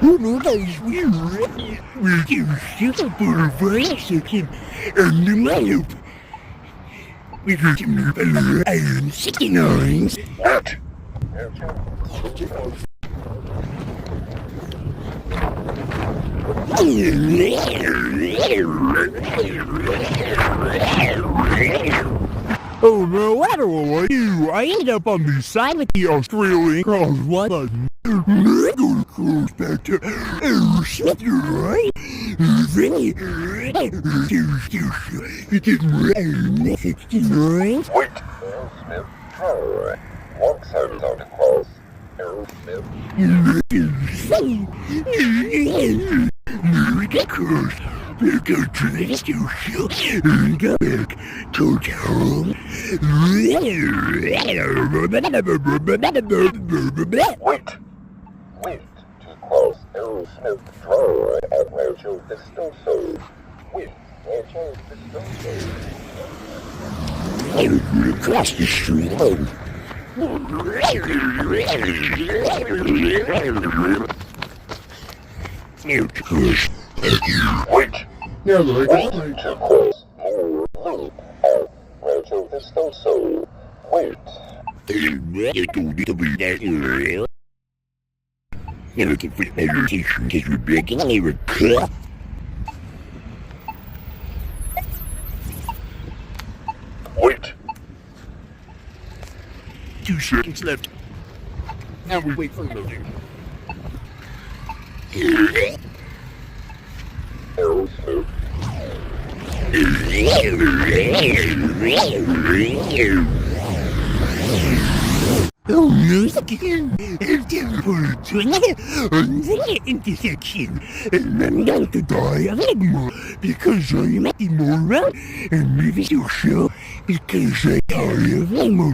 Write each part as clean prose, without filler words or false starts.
Guys, we're super for a second on the map. We got some iron 69s. What? Oh no, I don't know what you. I ended up on the side with the Australian Crosswalk button. I'm gonna close back to Smith, right? Really? Wait, Smith, try. One side is on the cross. Smith. Ridiculous. We're going to the studio and go back to town. Wait, to cross Smith Drive at Rancho Vistoso. Wait, Rancho Vistoso. Across the street. Wait. Now, wait to cross Loop at Rancho Vistoso. Wait. You're looking for meditation because we're breaking a cut. 2 seconds left. Now we wait for loading. Oh no, again! I'm doing on the intersection, and I'm going to die a little more because I'm at the moron and moving to show because I die of limo.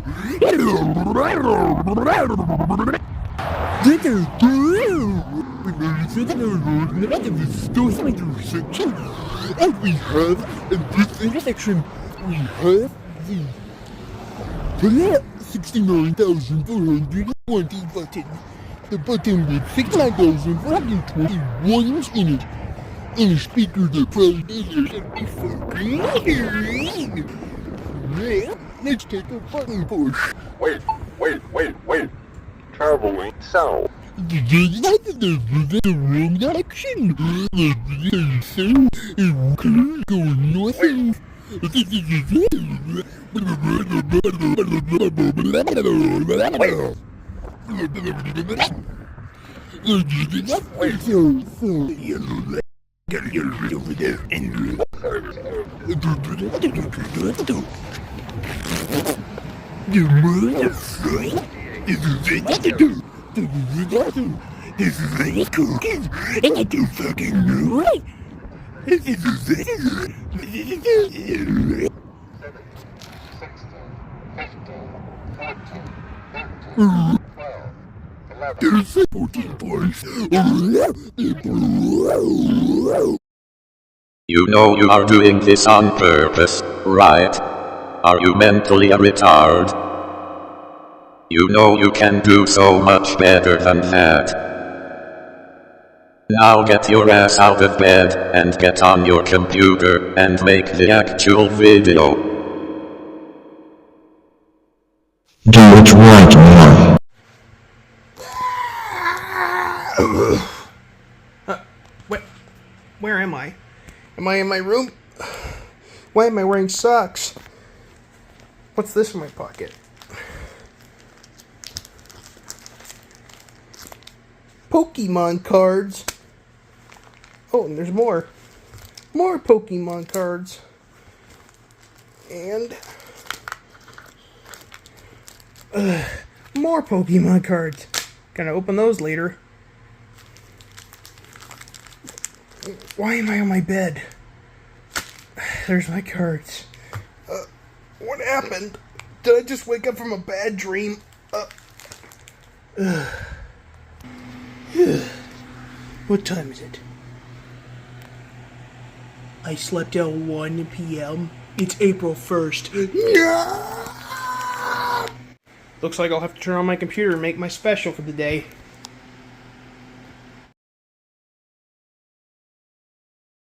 Intersection, and we have in this intersection we have the 69,420 button. The button with 69,421 in it. And a speaker that probably doesn't be fucking. Well, let's take a button push. Wait. Traveling south. That's the wrong direction. So, it going north and... Gotta get rid over there and you motherfucker! This is very cool, and I don't fucking know it. There's 14 points. You know you are doing this on purpose, right? Are you mentally a retard? You know you can do so much better than that. Now get your ass out of bed and get on your computer and make the actual video. Do it right, man. Where am I? Am I in my room? Why am I wearing socks? What's this in my pocket? Pokemon cards. Oh, and there's more. More Pokemon cards. And... more Pokemon cards. Gonna open those later. Why am I on my bed? There's my cards. What happened? Did I just wake up from a bad dream? What time is it? I slept till 1 p.m. It's April 1st. No! Looks like I'll have to turn on my computer and make my special for the day.